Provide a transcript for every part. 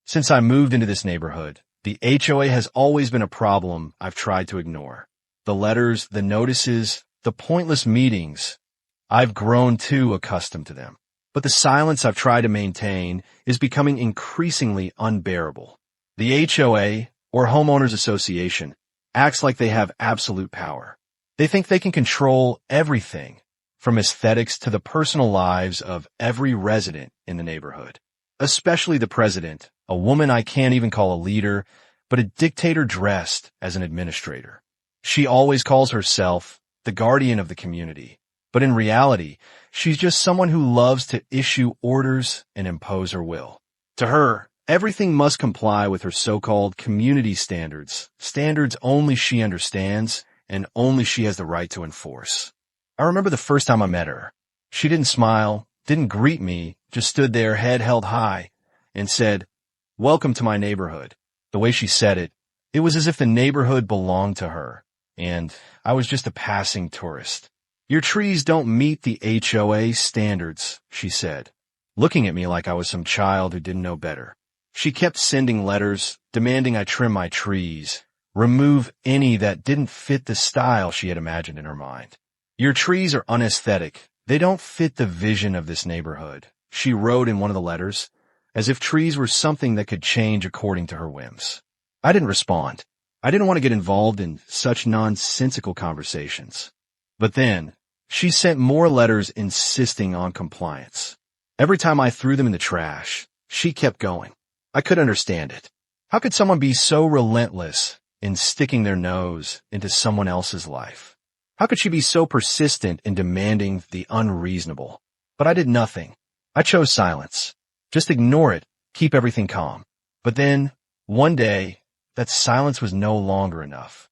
Since I moved into this neighborhood, the HOA has always been a problem I've tried to ignore. The letters, the notices, the pointless meetings. I've grown too accustomed to them. But the silence I've tried to maintain is becoming increasingly unbearable. The HOA, or Homeowners Association, acts like they have absolute power. They think they can control everything, from aesthetics to the personal lives of every resident in the neighborhood. Especially the president, a woman I can't even call a leader, but a dictator dressed as an administrator. She always calls herself the guardian of the community, but in reality, she's just someone who loves to issue orders and impose her will. To her, everything must comply with her so-called community standards, standards only she understands and only she has the right to enforce. I remember the first time I met her. She didn't smile, didn't greet me, just stood there, head held high, and said, "Welcome to my neighborhood." The way she said it, it was as if the neighborhood belonged to her, and I was just a passing tourist. "Your trees don't meet the HOA standards," she said, looking at me like I was some child who didn't know better. She kept sending letters, demanding I trim my trees, remove any that didn't fit the style she had imagined in her mind. "Your trees are unaesthetic. They don't fit the vision of this neighborhood," she wrote in one of the letters, as if trees were something that could change according to her whims. I didn't respond. I didn't want to get involved in such nonsensical conversations. But then, she sent more letters insisting on compliance. Every time I threw them in the trash, she kept going. I couldn't understand it. How could someone be so relentless in sticking their nose into someone else's life? How could she be so persistent in demanding the unreasonable? But I did nothing. I chose silence. Just ignore it, keep everything calm. But then, one day, that silence was no longer enough.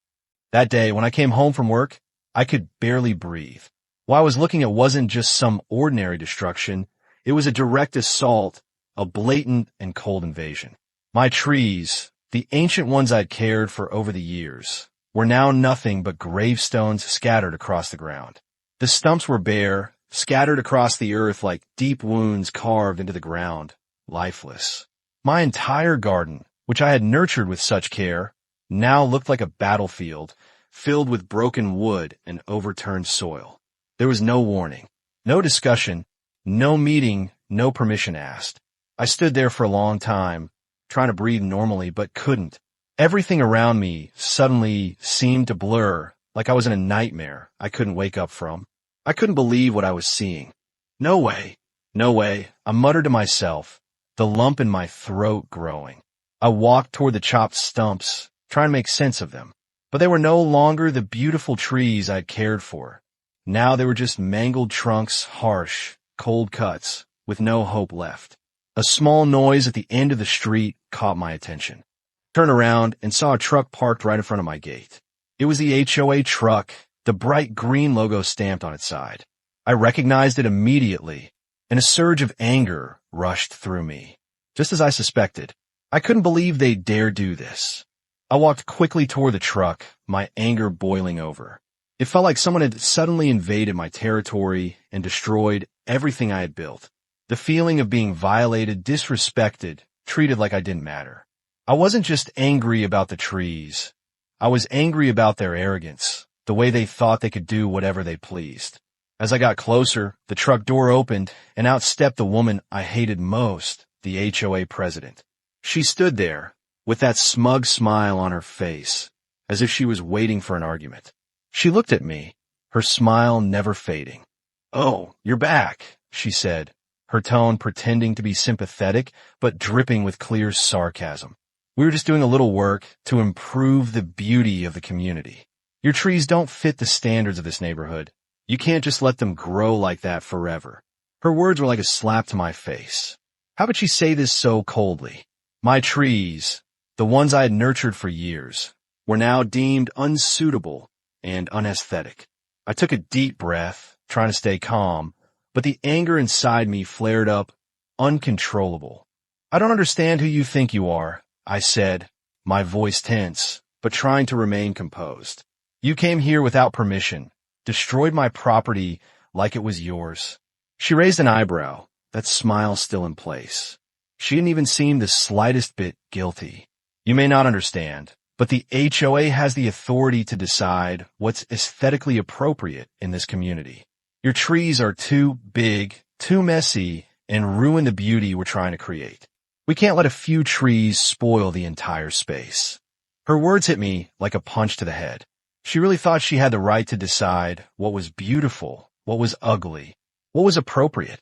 That day, when I came home from work, I could barely breathe. What I was looking at wasn't just some ordinary destruction. It was a direct assault, a blatant and cold invasion. My trees, the ancient ones I'd cared for over the years, were now nothing but gravestones scattered across the ground. The stumps were bare, scattered across the earth like deep wounds carved into the ground, lifeless. My entire garden, which I had nurtured with such care, now looked like a battlefield, filled with broken wood and overturned soil. There was no warning, no discussion, no meeting, no permission asked. I stood there for a long time, trying to breathe normally, but couldn't. Everything around me suddenly seemed to blur, like I was in a nightmare I couldn't wake up from. I couldn't believe what I was seeing. No way, no way, I muttered to myself, the lump in my throat growing. I walked toward the chopped stumps, trying to make sense of them. But they were no longer the beautiful trees I'd cared for. Now they were just mangled trunks, harsh, cold cuts, with no hope left. A small noise at the end of the street caught my attention. I turned around and saw a truck parked right in front of my gate. It was the HOA truck, the bright green logo stamped on its side. I recognized it immediately, and a surge of anger rushed through me. Just as I suspected, I couldn't believe they'd dare do this. I walked quickly toward the truck, my anger boiling over. It felt like someone had suddenly invaded my territory and destroyed everything I had built. The feeling of being violated, disrespected, treated like I didn't matter. I wasn't just angry about the trees. I was angry about their arrogance, the way they thought they could do whatever they pleased. As I got closer, the truck door opened, and out stepped the woman I hated most, the HOA president. She stood there, with that smug smile on her face, as if she was waiting for an argument. She looked at me, her smile never fading. "Oh, you're back," she said, her tone pretending to be sympathetic, but dripping with clear sarcasm. "We were just doing a little work to improve the beauty of the community. Your trees don't fit the standards of this neighborhood. You can't just let them grow like that forever." Her words were like a slap to my face. How could she say this so coldly? My trees, the ones I had nurtured for years, were now deemed unsuitable and unaesthetic. I took a deep breath, trying to stay calm, but the anger inside me flared up, uncontrollable. "I don't understand who you think you are," I said, my voice tense, but trying to remain composed. "You came here without permission, destroyed my property like it was yours." She raised an eyebrow, that smile still in place. She didn't even seem the slightest bit guilty. You may not understand, but the HOA has the authority to decide what's aesthetically appropriate in this community. Your trees are too big, too messy, and ruin the beauty we're trying to create. We can't let a few trees spoil the entire space. Her words hit me like a punch to the head. She really thought she had the right to decide what was beautiful, what was ugly, what was appropriate.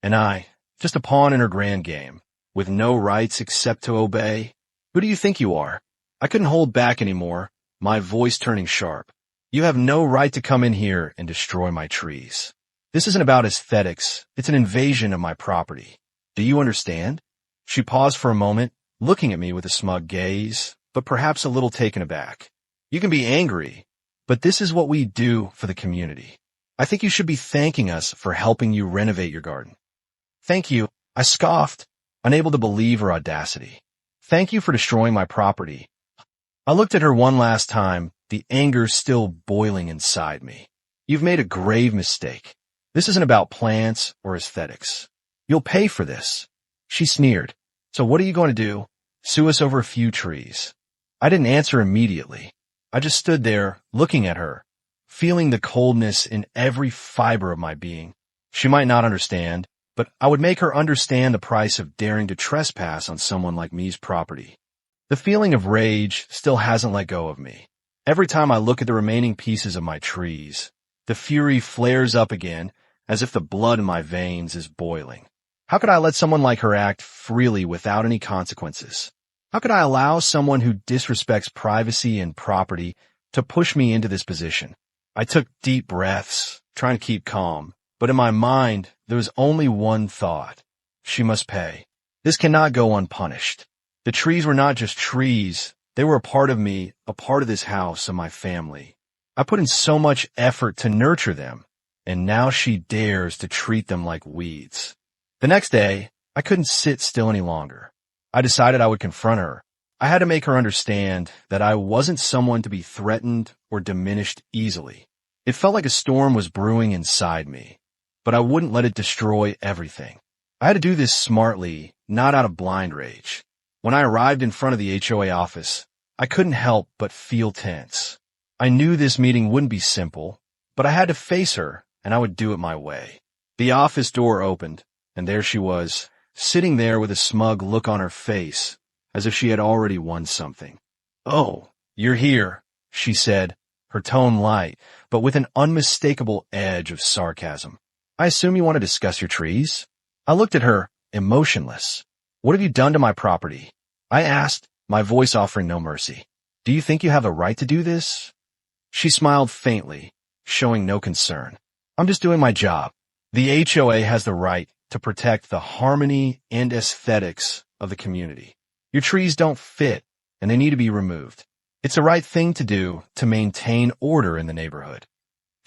And I, just a pawn in her grand game, with no rights except to obey. Who do you think you are? I couldn't hold back anymore, my voice turning sharp. You have no right to come in here and destroy my trees. This isn't about aesthetics. It's an invasion of my property. Do you understand? She paused for a moment, looking at me with a smug gaze, but perhaps a little taken aback. You can be angry, but this is what we do for the community. I think you should be thanking us for helping you renovate your garden. Thank you, I scoffed, unable to believe her audacity. Thank you for destroying my property. I looked at her one last time, the anger still boiling inside me. You've made a grave mistake. This isn't about plants or aesthetics. You'll pay for this. She sneered. So what are you going to do? Sue us over a few trees? I didn't answer immediately. I just stood there, looking at her, feeling the coldness in every fiber of my being. She might not understand, but I would make her understand the price of daring to trespass on someone like me's property. The feeling of rage still hasn't let go of me. Every time I look at the remaining pieces of my trees, the fury flares up again as if the blood in my veins is boiling. How could I let someone like her act freely without any consequences? How could I allow someone who disrespects privacy and property to push me into this position? I took deep breaths, trying to keep calm, but in my mind, there was only one thought. She must pay. This cannot go unpunished. The trees were not just trees. They were a part of me, a part of this house and my family. I put in so much effort to nurture them, and now she dares to treat them like weeds. The next day, I couldn't sit still any longer. I decided I would confront her. I had to make her understand that I wasn't someone to be threatened or diminished easily. It felt like a storm was brewing inside me, but I wouldn't let it destroy everything. I had to do this smartly, not out of blind rage. When I arrived in front of the HOA office, I couldn't help but feel tense. I knew this meeting wouldn't be simple, but I had to face her, and I would do it my way. The office door opened, and there she was, sitting there with a smug look on her face, as if she had already won something. "Oh, you're here," she said, her tone light, but with an unmistakable edge of sarcasm. "I assume you want to discuss your trees?" I looked at her, emotionless. "What have you done to my property?" I asked, my voice offering no mercy. "Do you think you have a right to do this?" She smiled faintly, showing no concern. "I'm just doing my job. The HOA has the right to protect the harmony and aesthetics of the community. Your trees don't fit, and they need to be removed. It's the right thing to do to maintain order in the neighborhood."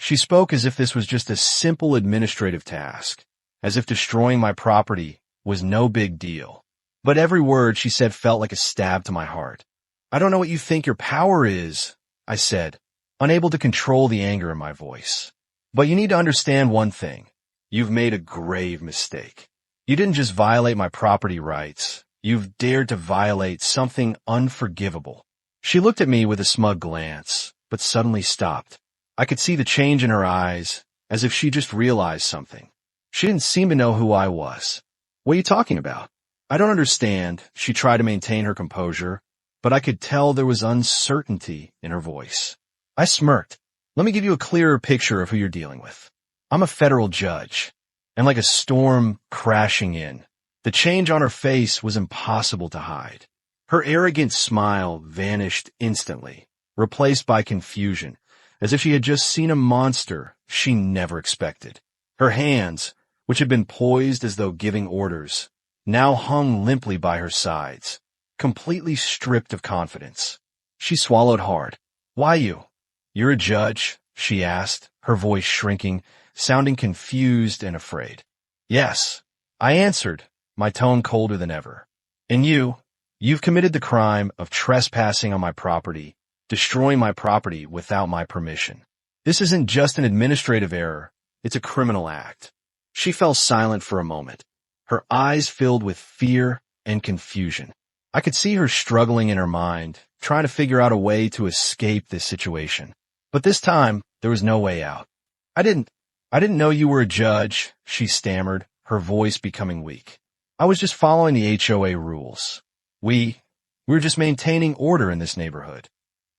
She spoke as if this was just a simple administrative task, as if destroying my property was no big deal. But every word she said felt like a stab to my heart. "I don't know what you think your power is," I said, unable to control the anger in my voice. "But you need to understand one thing. You've made a grave mistake. You didn't just violate my property rights. You've dared to violate something unforgivable." She looked at me with a smug glance, but suddenly stopped. I could see the change in her eyes, as if she just realized something. She didn't seem to know who I was. "What are you talking about?" "I don't understand." She tried to maintain her composure, but I could tell there was uncertainty in her voice. I smirked. "Let me give you a clearer picture of who you're dealing with. I'm a federal judge," and like a storm crashing in, the change on her face was impossible to hide. Her arrogant smile vanished instantly, replaced by confusion, as if she had just seen a monster she never expected. Her hands, which had been poised as though giving orders, now hung limply by her sides, completely stripped of confidence. She swallowed hard. "Why you?" "You're a judge?" she asked, her voice shrinking, sounding confused and afraid. "Yes," I answered, my tone colder than ever. "And you've committed the crime of trespassing on my property, destroying my property without my permission. This isn't just an administrative error, it's a criminal act." She fell silent for a moment, her eyes filled with fear and confusion. I could see her struggling in her mind, trying to figure out a way to escape this situation. But this time, there was no way out. I didn't know you were a judge, she stammered, her voice becoming weak. I was just following the HOA rules. We were just maintaining order in this neighborhood.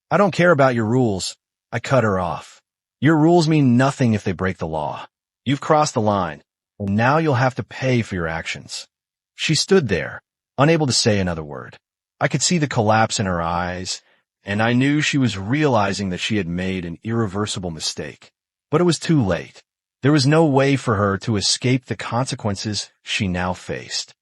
I don't care about your rules. I cut her off. Your rules mean nothing if they break the law. You've crossed the line, and now you'll have to pay for your actions. She stood there, unable to say another word. I could see the collapse in her eyes, and I knew she was realizing that she had made an irreversible mistake. But it was too late. There was no way for her to escape the consequences she now faced.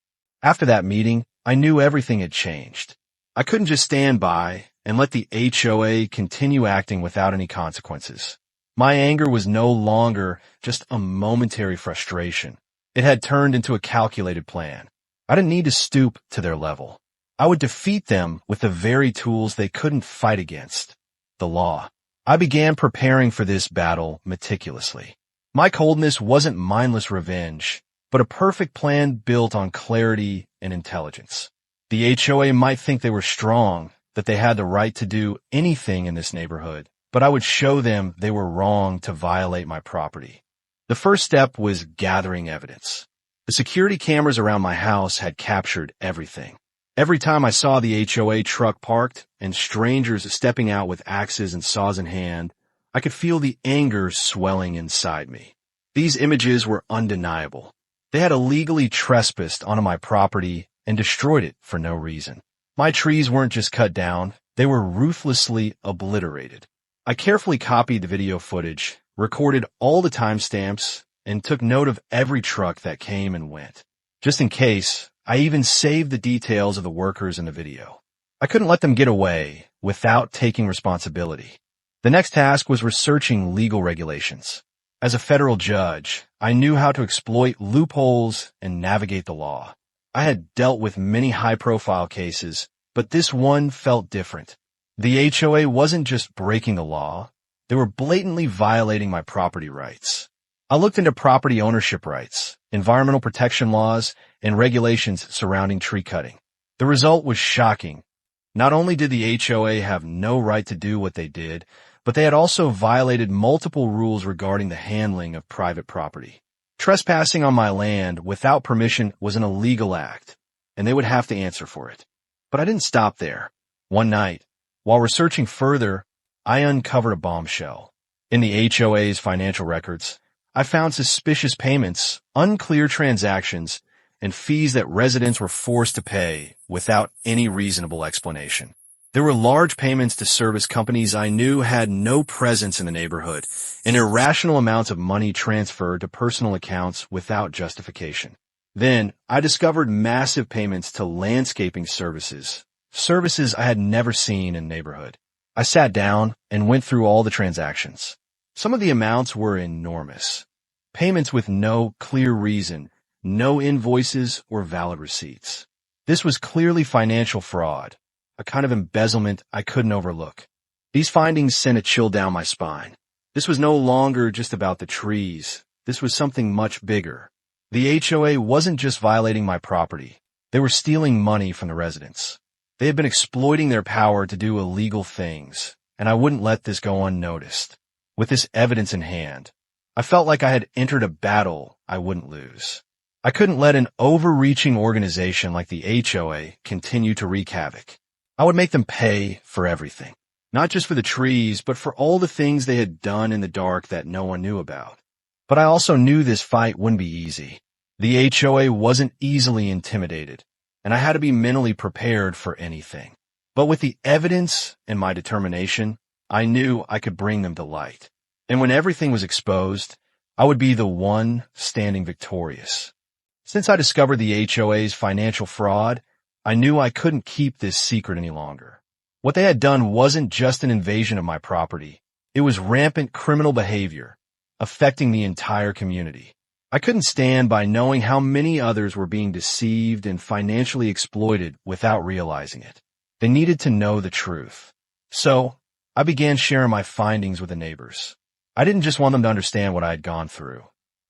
After that meeting, I knew everything had changed. I couldn't just stand by and let the HOA continue acting without any consequences. My anger was no longer just a momentary frustration. It had turned into a calculated plan. I didn't need to stoop to their level. I would defeat them with the very tools they couldn't fight against, the law. I began preparing for this battle meticulously. My coldness wasn't mindless revenge, but a perfect plan built on clarity and intelligence. The HOA might think they were strong, that they had the right to do anything in this neighborhood, but I would show them they were wrong to violate my property. The first step was gathering evidence. The security cameras around my house had captured everything. Every time I saw the HOA truck parked and strangers stepping out with axes and saws in hand, I could feel the anger swelling inside me. These images were undeniable. They had illegally trespassed onto my property and destroyed it for no reason. My trees weren't just cut down, they were ruthlessly obliterated. I carefully copied the video footage, recorded all the timestamps, and took note of every truck that came and went. Just in case, I even saved the details of the workers in the video. I couldn't let them get away without taking responsibility. The next task was researching legal regulations. As a federal judge, I knew how to exploit loopholes and navigate the law. I had dealt with many high-profile cases, but this one felt different. The HOA wasn't just breaking the law, they were blatantly violating my property rights. I looked into property ownership rights, environmental protection laws, and regulations surrounding tree cutting. The result was shocking. Not only did the HOA have no right to do what they did, but they had also violated multiple rules regarding the handling of private property. Trespassing on my land without permission was an illegal act, and they would have to answer for it. But I didn't stop there. One night, while researching further, I uncovered a bombshell. In the HOA's financial records, I found suspicious payments, unclear transactions, and fees that residents were forced to pay without any reasonable explanation. There were large payments to service companies I knew had no presence in the neighborhood, and irrational amounts of money transferred to personal accounts without justification. Then, I discovered massive payments to landscaping services I had never seen in the neighborhood. I sat down and went through all the transactions. Some of the amounts were enormous. Payments with no clear reason, no invoices or valid receipts. This was clearly financial fraud, a kind of embezzlement I couldn't overlook. These findings sent a chill down my spine. This was no longer just about the trees. This was something much bigger. The HOA wasn't just violating my property. They were stealing money from the residents. They had been exploiting their power to do illegal things, and I wouldn't let this go unnoticed. With this evidence in hand, I felt like I had entered a battle I wouldn't lose. I couldn't let an overreaching organization like the HOA continue to wreak havoc. I would make them pay for everything, not just for the trees, but for all the things they had done in the dark that no one knew about. But I also knew this fight wouldn't be easy. The HOA wasn't easily intimidated, and I had to be mentally prepared for anything. But with the evidence and my determination, I knew I could bring them to light. And when everything was exposed, I would be the one standing victorious. Since I discovered the HOA's financial fraud, I knew I couldn't keep this secret any longer. What they had done wasn't just an invasion of my property. It was rampant criminal behavior, affecting the entire community. I couldn't stand by knowing how many others were being deceived and financially exploited without realizing it. They needed to know the truth. So, I began sharing my findings with the neighbors. I didn't just want them to understand what I had gone through.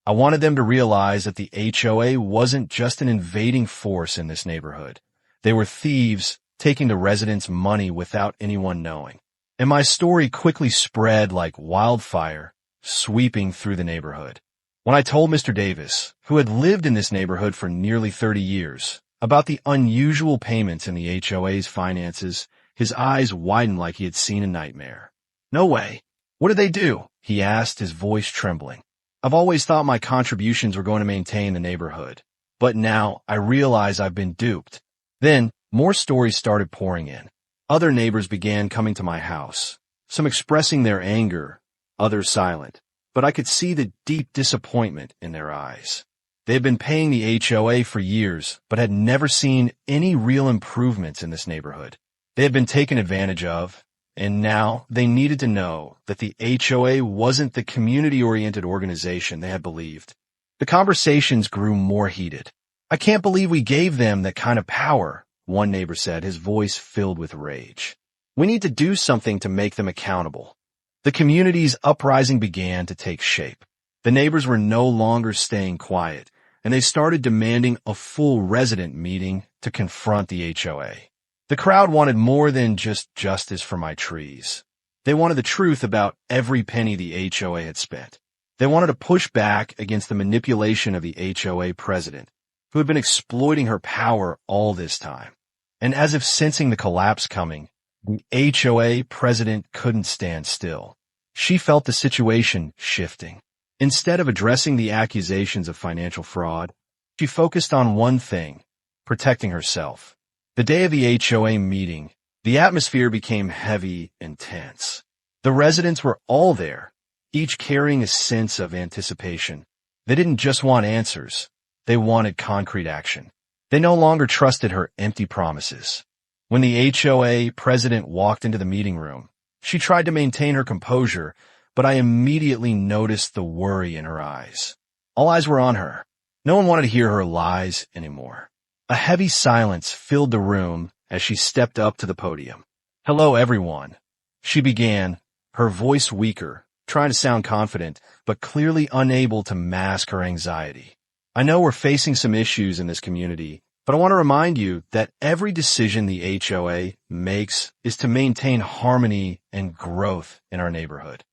I wanted them to realize that the HOA wasn't just an invading force in this neighborhood. They were thieves taking the residents' money without anyone knowing. And my story quickly spread like wildfire, sweeping through the neighborhood. When I told Mr. Davis, who had lived in this neighborhood for nearly 30 years, about the unusual payments in the HOA's finances, his eyes widened like he had seen a nightmare. "No way. What did they do?" he asked, his voice trembling. "I've always thought my contributions were going to maintain the neighborhood, but now I realize I've been duped." Then, more stories started pouring in. Other neighbors began coming to my house, some expressing their anger, others silent, but I could see the deep disappointment in their eyes. They had been paying the HOA for years, but had never seen any real improvements in this neighborhood. They had been taken advantage of, and now they needed to know that the HOA wasn't the community-oriented organization they had believed. The conversations grew more heated. "I can't believe we gave them that kind of power," one neighbor said, his voice filled with rage. "We need to do something to make them accountable." The community's uprising began to take shape. The neighbors were no longer staying quiet, and they started demanding a full resident meeting to confront the HOA. The crowd wanted more than just justice for my trees. They wanted the truth about every penny the HOA had spent. They wanted to push back against the manipulation of the HOA president, who had been exploiting her power all this time. And as if sensing the collapse coming, the HOA president couldn't stand still. She felt the situation shifting. Instead of addressing the accusations of financial fraud, she focused on one thing: protecting herself. The day of the HOA meeting, the atmosphere became heavy and tense. The residents were all there, each carrying a sense of anticipation. They didn't just want answers. They wanted concrete action. They no longer trusted her empty promises. When the HOA president walked into the meeting room, she tried to maintain her composure, but I immediately noticed the worry in her eyes. All eyes were on her. No one wanted to hear her lies anymore. A heavy silence filled the room as she stepped up to the podium. "Hello, everyone," she began, her voice weaker, trying to sound confident, but clearly unable to mask her anxiety. "I know we're facing some issues in this community, but I want to remind you that every decision the HOA makes is to maintain harmony and growth in our neighborhood."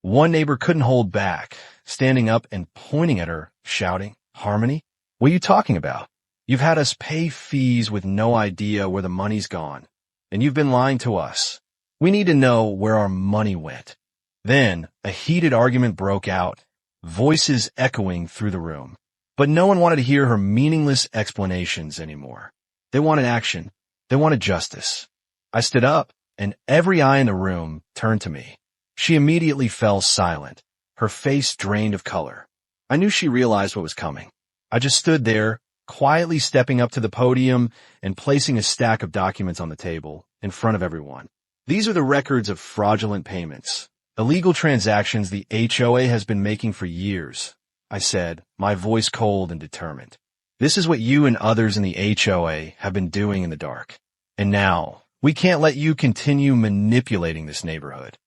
One neighbor couldn't hold back, standing up and pointing at her, shouting, "Harmony? What are you talking about? You've had us pay fees with no idea where the money's gone, and you've been lying to us. We need to know where our money went." Then a heated argument broke out, voices echoing through the room. But no one wanted to hear her meaningless explanations anymore. They wanted action. They wanted justice. I stood up, and every eye in the room turned to me. She immediately fell silent, her face drained of color. I knew she realized what was coming. I just stood there, quietly stepping up to the podium and placing a stack of documents on the table in front of everyone. "These are the records of fraudulent payments, illegal transactions the HOA has been making for years," I said, my voice cold and determined. "This is what you and others in the HOA have been doing in the dark. And now, we can't let you continue manipulating this neighborhood."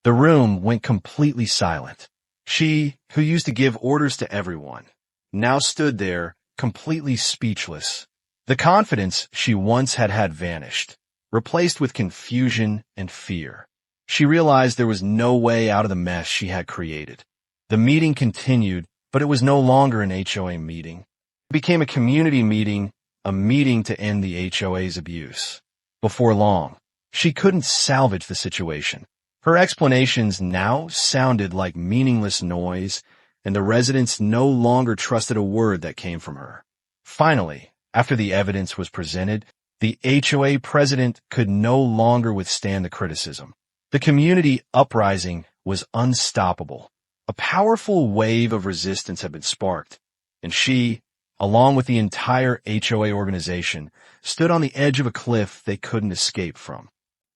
The room went completely silent. She, who used to give orders to everyone, now stood there, completely speechless. The confidence she once had vanished, replaced with confusion and fear. She realized there was no way out of the mess she had created. The meeting continued, but it was no longer an HOA meeting. It became a community meeting, a meeting to end the HOA's abuse. Before long, she couldn't salvage the situation. Her explanations now sounded like meaningless noise, and the residents no longer trusted a word that came from her. Finally, after the evidence was presented, the HOA president could no longer withstand the criticism. The community uprising was unstoppable. A powerful wave of resistance had been sparked, and she, along with the entire HOA organization, stood on the edge of a cliff they couldn't escape from.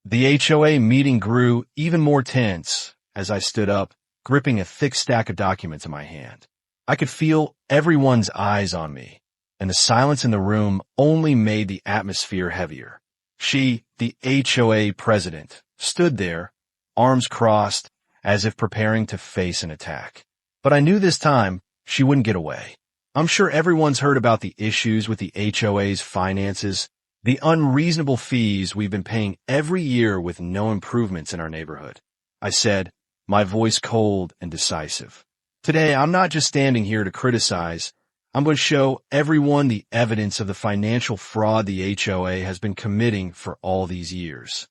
The HOA meeting grew even more tense as I stood up, gripping a thick stack of documents in my hand. I could feel everyone's eyes on me, and the silence in the room only made the atmosphere heavier. She, the HOA president, stood there, arms crossed, as if preparing to face an attack. But I knew this time She wouldn't get away. I'm sure everyone's heard about the issues with the HOA's finances, the unreasonable fees we've been paying every year with no improvements in our neighborhood. I said, my voice cold and decisive. Today, I'm not just standing here to criticize. I'm going to show everyone the evidence of the financial fraud the HOA has been committing for all these years.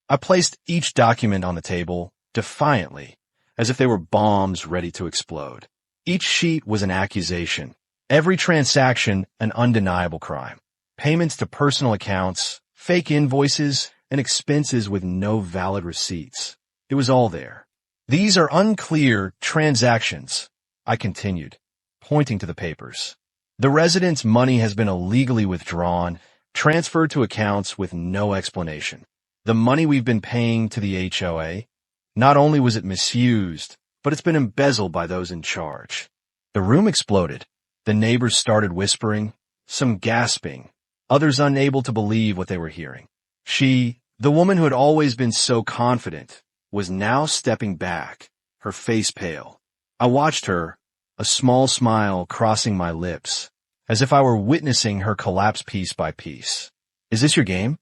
I placed each document on the table, defiantly, as if they were bombs ready to explode. Each sheet was an accusation. Every transaction, an undeniable crime. Payments to personal accounts, fake invoices, and expenses with no valid receipts. It was all there. These are unclear transactions, I continued, pointing to the papers. The residents' money has been illegally withdrawn, transferred to accounts with no explanation. The money we've been paying to the HOA, not only was it misused, but it's been embezzled by those in charge. The room exploded. The neighbors started whispering, some gasping, others unable to believe what they were hearing. She, the woman who had always been so confident, was now stepping back, her face pale. I watched her, a small smile crossing my lips, as if I were witnessing her collapse piece by piece. Is this your game?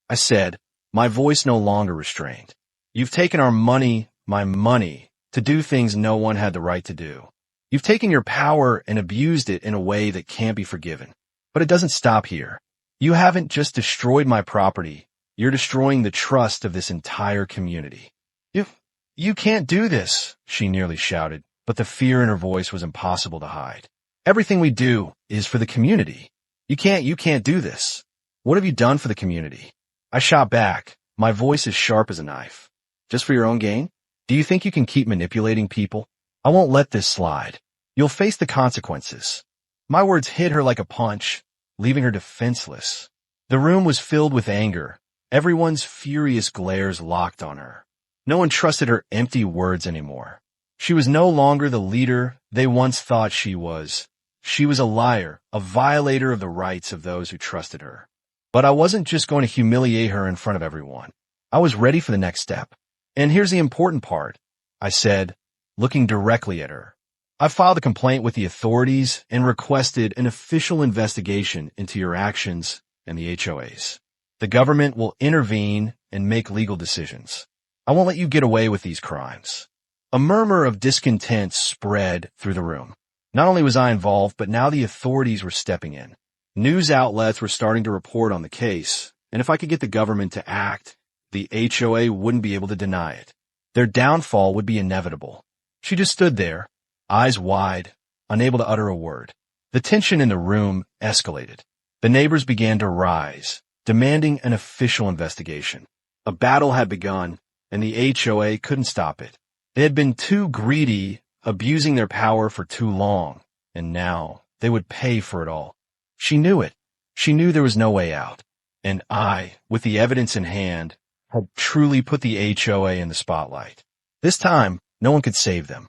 I said, my voice no longer restrained. You've taken our money, my money, to do things no one had the right to do. You've taken your power and abused it in a way that can't be forgiven. But it doesn't stop here. You haven't just destroyed my property. You're destroying the trust of this entire community. You can't do this, she nearly shouted, but the fear in her voice was impossible to hide. Everything we do is for the community. You can't do this. What have you done for the community? I shot back, my voice as sharp as a knife. Just for your own gain? Do you think you can keep manipulating people? I won't let this slide. You'll face the consequences. My words hit her like a punch, leaving her defenseless. The room was filled with anger. Everyone's furious glares locked on her. No one trusted her empty words anymore. She was no longer the leader they once thought she was. She was a liar, a violator of the rights of those who trusted her. But I wasn't just going to humiliate her in front of everyone. I was ready for the next step. And here's the important part, I said, looking directly at her. I filed a complaint with the authorities and requested an official investigation into your actions and the HOAs. The government will intervene and make legal decisions. I won't let you get away with these crimes. A murmur of discontent spread through the room. Not only was I involved, but now the authorities were stepping in. News outlets were starting to report on the case, and if I could get the government to act, the HOA wouldn't be able to deny it. Their downfall would be inevitable. She just stood there, eyes wide, unable to utter a word. The tension in the room escalated. The neighbors began to rise, demanding an official investigation. A battle had begun, and the HOA couldn't stop it. They had been too greedy, abusing their power for too long, and now they would pay for it all. She knew it. She knew there was no way out. And I, with the evidence in hand, had truly put the HOA in the spotlight. This time, no one could save them.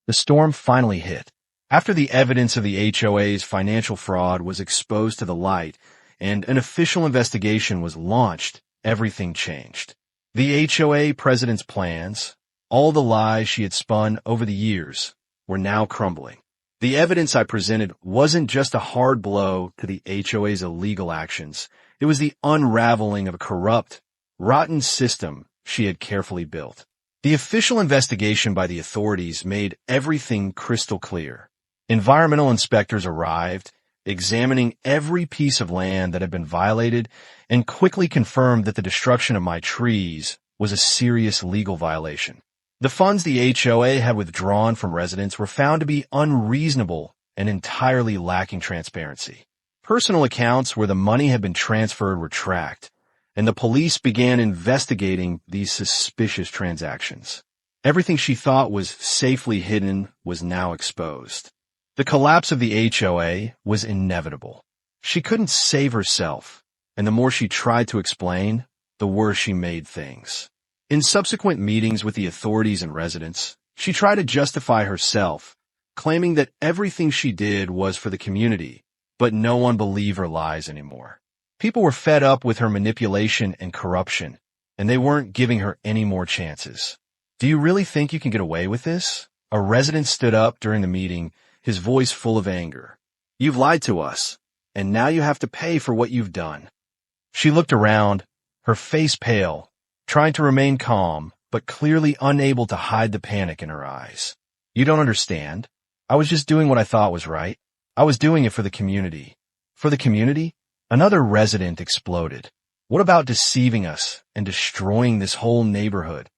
The storm finally hit. After the evidence of the HOA's financial fraud was exposed to the light and an official investigation was launched, everything changed. The HOA president's plans, all the lies she had spun over the years, were now crumbling. The evidence I presented wasn't just a hard blow to the HOA's illegal actions. It was the unraveling of a corrupt, rotten system she had carefully built. The official investigation by the authorities made everything crystal clear. Environmental inspectors arrived, examining every piece of land that had been violated, and quickly confirmed that the destruction of my trees was a serious legal violation. The funds the HOA had withdrawn from residents were found to be unreasonable and entirely lacking transparency. Personal accounts where the money had been transferred were tracked, and the police began investigating these suspicious transactions. Everything she thought was safely hidden was now exposed. The collapse of the HOA was inevitable. She couldn't save herself, and the more she tried to explain, the worse she made things. In subsequent meetings with the authorities and residents, she tried to justify herself, claiming that everything she did was for the community, but no one believed her lies anymore. People were fed up with her manipulation and corruption, and they weren't giving her any more chances. Do you really think you can get away with this? A resident stood up during the meeting, his voice full of anger. "You've lied to us, and now you have to pay for what you've done." She looked around, her face pale, trying to remain calm, but clearly unable to hide the panic in her eyes. "You don't understand. I was just doing what I thought was right. I was doing it for the community." "For the community?" Another resident exploded. "What about deceiving us and destroying this whole neighborhood?"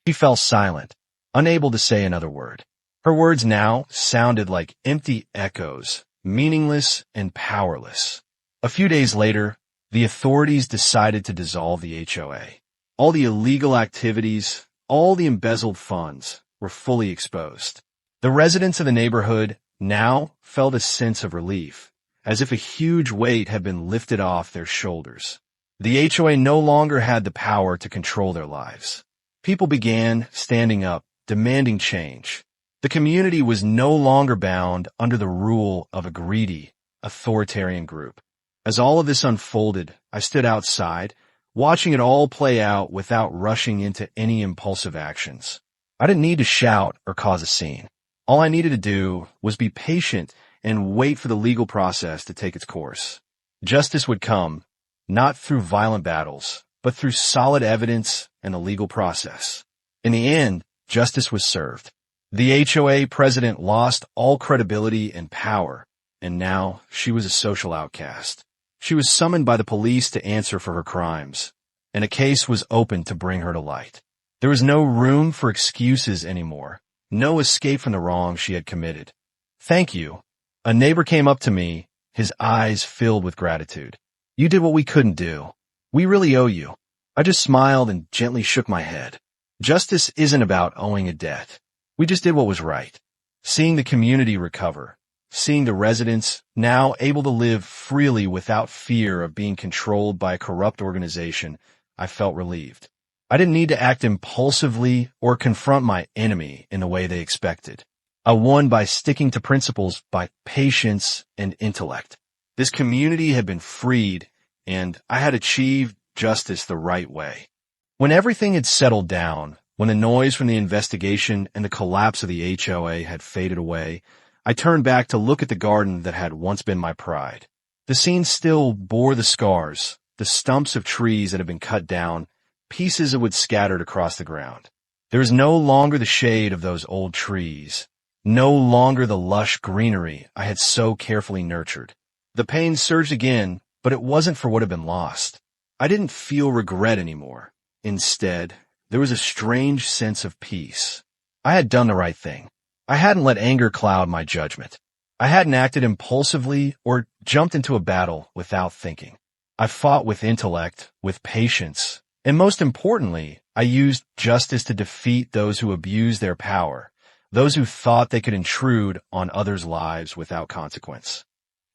She fell silent, unable to say another word. Her words now sounded like empty echoes, meaningless and powerless. A few days later, the authorities decided to dissolve the HOA. All the illegal activities, all the embezzled funds were fully exposed. The residents of the neighborhood now felt a sense of relief, as if a huge weight had been lifted off their shoulders. The HOA no longer had the power to control their lives. People began standing up, demanding change. The community was no longer bound under the rule of a greedy, authoritarian group. As all of this unfolded, I stood outside, watching it all play out without rushing into any impulsive actions. I didn't need to shout or cause a scene. All I needed to do was be patient and wait for the legal process to take its course. Justice would come, not through violent battles, but through solid evidence and the legal process. In the end, justice was served. The HOA president lost all credibility and power, and now she was a social outcast. She was summoned by the police to answer for her crimes, and a case was opened to bring her to light. There was no room for excuses anymore, no escape from the wrong she had committed. "Thank you." A neighbor came up to me, his eyes filled with gratitude. "You did what we couldn't do. We really owe you." I just smiled and gently shook my head. Justice isn't about owing a debt. We just did what was right. Seeing the community recover, seeing the residents now able to live freely without fear of being controlled by a corrupt organization, I felt relieved. I didn't need to act impulsively or confront my enemy in the way they expected. I won by sticking to principles, by patience and intellect. This community had been freed, and I had achieved justice the right way. When everything had settled down, when the noise from the investigation and the collapse of the HOA had faded away, I turned back to look at the garden that had once been my pride. The scene still bore the scars, the stumps of trees that had been cut down, pieces of wood scattered across the ground. There was no longer the shade of those old trees, no longer the lush greenery I had so carefully nurtured. The pain surged again, but it wasn't for what had been lost. I didn't feel regret anymore. Instead, there was a strange sense of peace. I had done the right thing. I hadn't let anger cloud my judgment. I hadn't acted impulsively or jumped into a battle without thinking. I fought with intellect, with patience, and most importantly, I used justice to defeat those who abused their power, those who thought they could intrude on others' lives without consequence.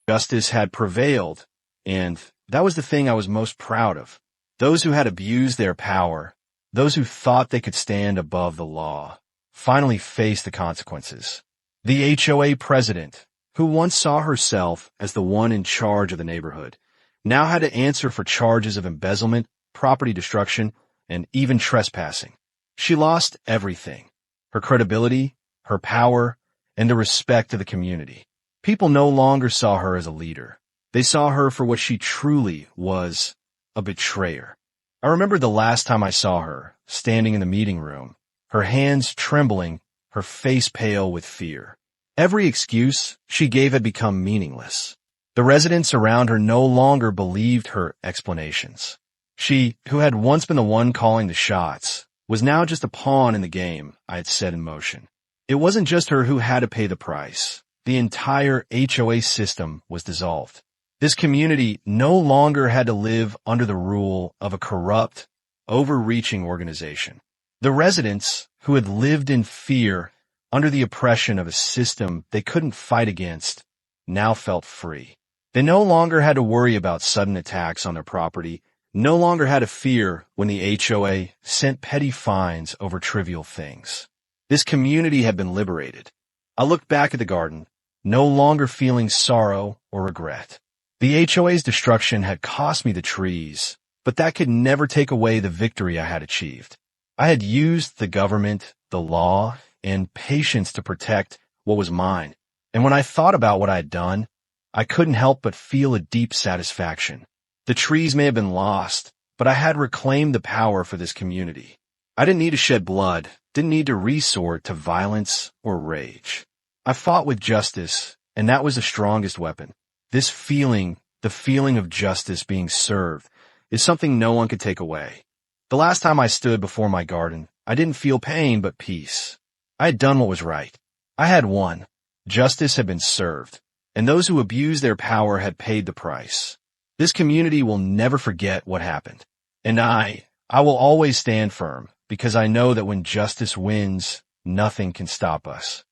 Justice had prevailed, and that was the thing I was most proud of. Those who had abused their power, those who thought they could stand above the law, finally faced the consequences. The HOA president, who once saw herself as the one in charge of the neighborhood, now had to answer for charges of embezzlement, property destruction, and even trespassing. She lost everything: her credibility, her power, and the respect of the community. People no longer saw her as a leader. They saw her for what she truly was: a betrayer. I remember the last time I saw her, standing in the meeting room, her hands trembling, her face pale with fear. Every excuse she gave had become meaningless. The residents around her no longer believed her explanations. She, who had once been the one calling the shots, was now just a pawn in the game I had set in motion. It wasn't just her who had to pay the price. The entire HOA system was dissolved. This community no longer had to live under the rule of a corrupt, overreaching organization. The residents, who had lived in fear under the oppression of a system they couldn't fight against, now felt free. They no longer had to worry about sudden attacks on their property, no longer had to fear when the HOA sent petty fines over trivial things. This community had been liberated. I looked back at the garden, no longer feeling sorrow or regret. The HOA's destruction had cost me the trees, but that could never take away the victory I had achieved. I had used the government, the law, and patience to protect what was mine, And when I thought about what I had done, I couldn't help but feel a deep satisfaction. The trees may have been lost, but I had reclaimed the power for this community. I didn't need to shed blood, didn't need to resort to violence or rage. I fought with justice, and that was the strongest weapon. This feeling, the feeling of justice being served, is something no one could take away. The last time I stood before my garden, I didn't feel pain but peace. I had done what was right. I had won. Justice had been served, and those who abused their power had paid the price. This community will never forget what happened. And I will always stand firm, because I know that when justice wins, nothing can stop us.